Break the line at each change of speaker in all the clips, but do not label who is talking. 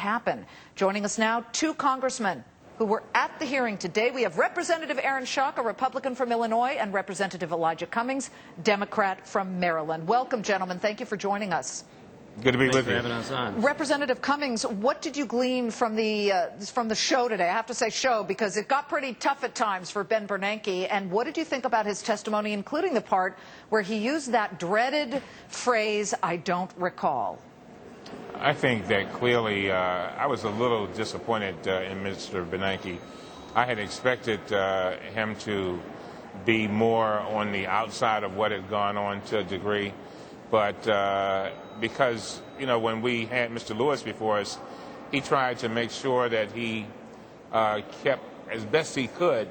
happen. Joining us now, two congressmen who were at the hearing today. We have Representative Aaron Schock, a Republican from Illinois, and Representative Elijah Cummings, Democrat from Maryland. Welcome, gentlemen. Thank you for joining us.
Good to be with you.
Thanks for having us on.
Representative Cummings, what did you glean from the show today? I have to say show because it got pretty tough at times for Ben Bernanke. And what did you think about his testimony, including the part where he used that dreaded phrase, "I don't recall"?
I think that clearly I was a little disappointed in Mr. Bernanke. I had expected him to be more on the outside of what had gone on to a degree. But because, you know, when we had Mr. Lewis before us, he tried to make sure that he kept, as best he could,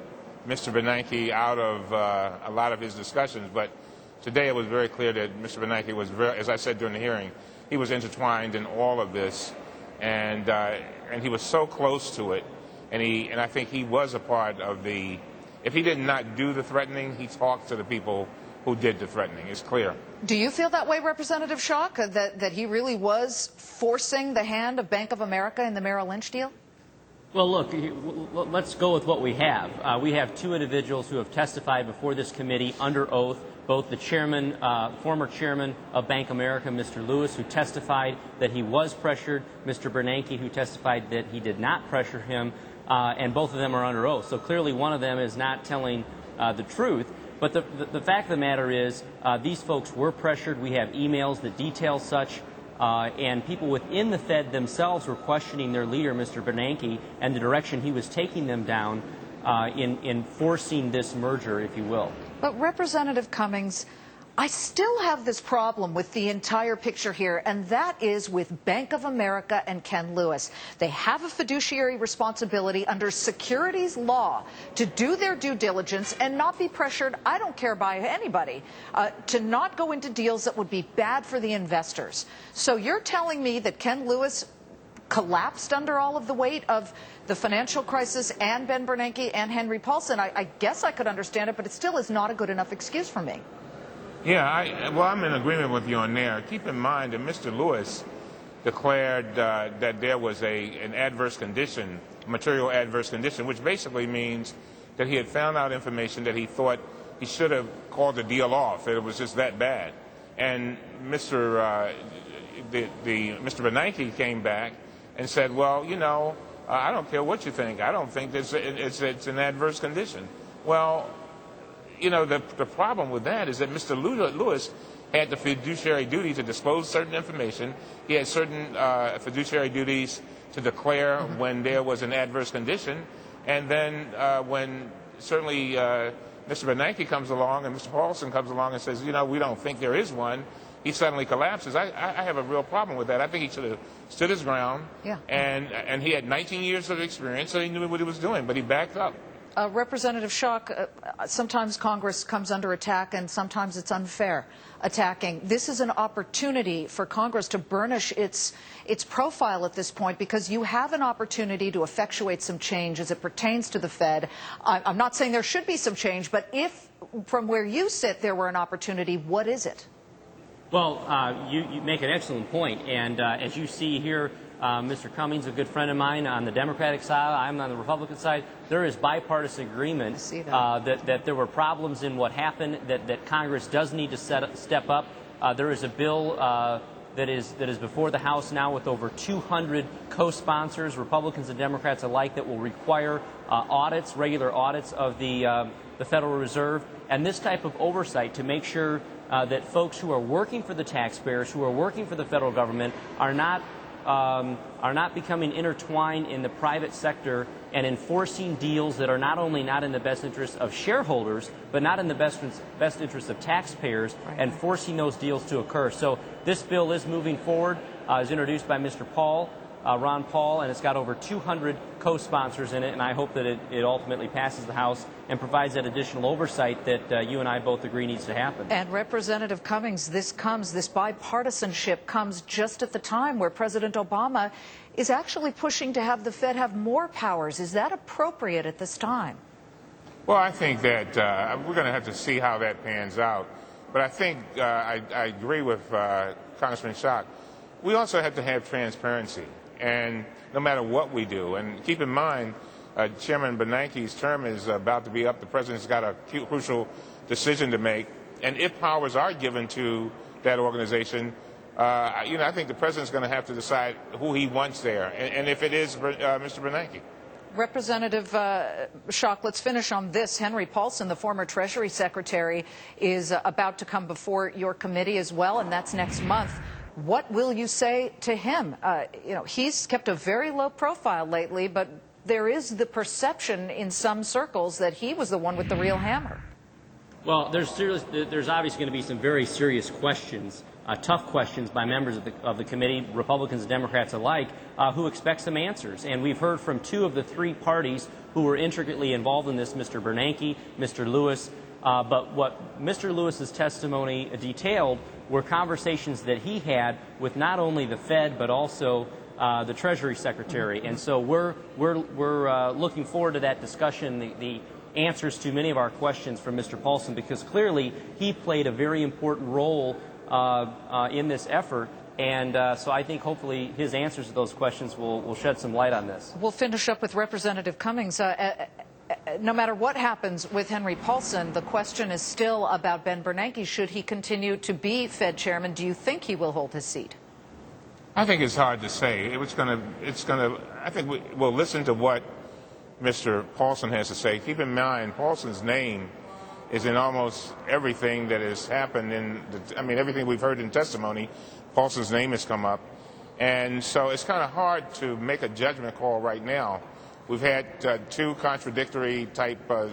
Mr. Bernanke out of a lot of his discussions. But today it was very clear that Mr. Bernanke was, as I said during the hearing, he was intertwined in all of this, and he was so close to it. And I think he was a part of the. If he did not do the threatening, he talked to the people who did the threatening. It's clear.
Do you feel that way, Representative Schock, that he really was forcing the hand of Bank of America in the Merrill Lynch deal?
Well, look, let's go with what we have. We have two individuals who have testified before this committee under oath, both the chairman, former chairman of Bank of America, Mr. Lewis, who testified that he was pressured, Mr. Bernanke, who testified that he did not pressure him, and both of them are under oath. So clearly one of them is not telling the truth. But the fact of the matter is these folks were pressured. We have emails that detail such. And people within the Fed themselves were questioning their leader, Mr. Bernanke, and the direction he was taking them down in forcing this merger, if you will.
But Representative Cummings, I still have this problem with the entire picture here, and that is with Bank of America and Ken Lewis. They have a fiduciary responsibility under securities law to do their due diligence and not be pressured, I don't care by anybody, to not go into deals that would be bad for the investors. So you're telling me that Ken Lewis collapsed under all of the weight of the financial crisis and Ben Bernanke and Henry Paulson? I guess I could understand it, but it still is not a good enough excuse for me.
Yeah, I'm in agreement with you on there. Keep in mind that Mr. Lewis declared that there was an adverse condition, material adverse condition, which basically means that he had found out information that he thought he should have called the deal off. It was just that bad. And Mr. Bernanke came back and said, well, you know, I don't care what you think. I don't think it's an adverse condition. Well, you know, the problem with that is that Mr. Lewis had the fiduciary duty to disclose certain information. He had certain fiduciary duties to declare when there was an adverse condition. And then when certainly Mr. Bernanke comes along and Mr. Paulson comes along and says, you know, we don't think there is one, he suddenly collapses. I have a real problem with that. I think he should have stood his ground.
Yeah.
And he had 19 years of experience, so he knew what he was doing, but he backed up.
Representative Schock, sometimes Congress comes under attack and sometimes it's unfair attacking. This is an opportunity for Congress to burnish its profile at this point because you have an opportunity to effectuate some change as it pertains to the Fed. I'm not saying there should be some change, but if from where you sit there were an opportunity, what is it?
Well, you make an excellent point. And as you see here, Mr. Cummings, a good friend of mine on the Democratic side, I'm on the Republican side, there is bipartisan agreement that there were problems in what happened, that Congress does need to step up. There is a bill that is before the House now with over 200 co-sponsors, Republicans and Democrats alike, that will require audits, regular audits of the Federal Reserve, and this type of oversight to make sure that folks who are working for the taxpayers, who are working for the federal government, are not becoming intertwined in the private sector and enforcing deals that are not only not in the best interest of shareholders, but not in the best interest of taxpayers, and forcing those deals to occur. So this bill is moving forward. Is introduced by Mr. Ron Paul, and it's got over 200 co-sponsors in it, and I hope that it ultimately passes the House and provides that additional oversight that you and I both agree needs to happen.
And Representative Cummings, this bipartisanship comes just at the time where President Obama is actually pushing to have the Fed have more powers. Is that appropriate at this time?
Well, I think that we're going to have to see how that pans out. But I think I agree with Congressman Schock. We also have to have transparency. and no matter what we do. And keep in mind, Chairman Bernanke's term is about to be up. The president's got a crucial decision to make, and if powers are given to that organization, I think the president's going to have to decide who he wants there, and if it is Mr. Bernanke.
Representative Schock, let's finish on this. Henry Paulson, the former Treasury Secretary, is about to come before your committee as well, and that's next month. What will you say to him? He's kept a very low profile lately, but there is the perception in some circles that he was the one with the real hammer.
Well, there's obviously going to be some very serious questions, tough questions by members of the committee, Republicans and Democrats alike, who expect some answers. And we've heard from two of the three parties who were intricately involved in this, Mr. Bernanke, Mr. Lewis. But what Mr. Lewis's testimony detailed were conversations that he had with not only the Fed but also the Treasury Secretary. And so we're looking forward to that discussion, the answers to many of our questions from Mr. Paulson, because clearly he played a very important role in this effort. And so I think hopefully his answers to those questions will shed some light on this.
We'll finish up with Representative Cummings. No matter what happens with Henry Paulson, the question is still about Ben Bernanke. Should he continue to be Fed chairman? Do you think he will hold his seat?
I think it's hard to say. I think we'll listen to what Mr. Paulson has to say. Keep in mind, Paulson's name is in almost everything that has happened everything we've heard in testimony. Paulson's name has come up. And so it's kind of hard to make a judgment call right now. We've had two contradictory type of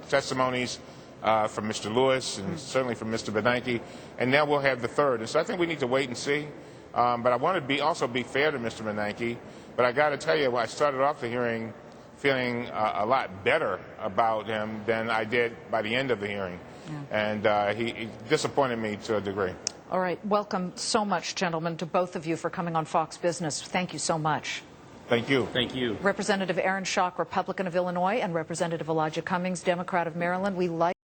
testimonies from Mr. Lewis and certainly from Mr. Bernanke, and now we'll have the third. And so I think we need to wait and see. But I want to also be fair to Mr. Bernanke. But I got to tell you, I started off the hearing feeling a lot better about him than I did by the end of the hearing. Yeah. And he disappointed me to a degree.
All right. Welcome so much, gentlemen, to both of you for coming on Fox Business. Thank you so much.
Thank you.
Thank you.
Representative Aaron Schock, Republican of Illinois, and Representative Elijah Cummings, Democrat of Maryland. We like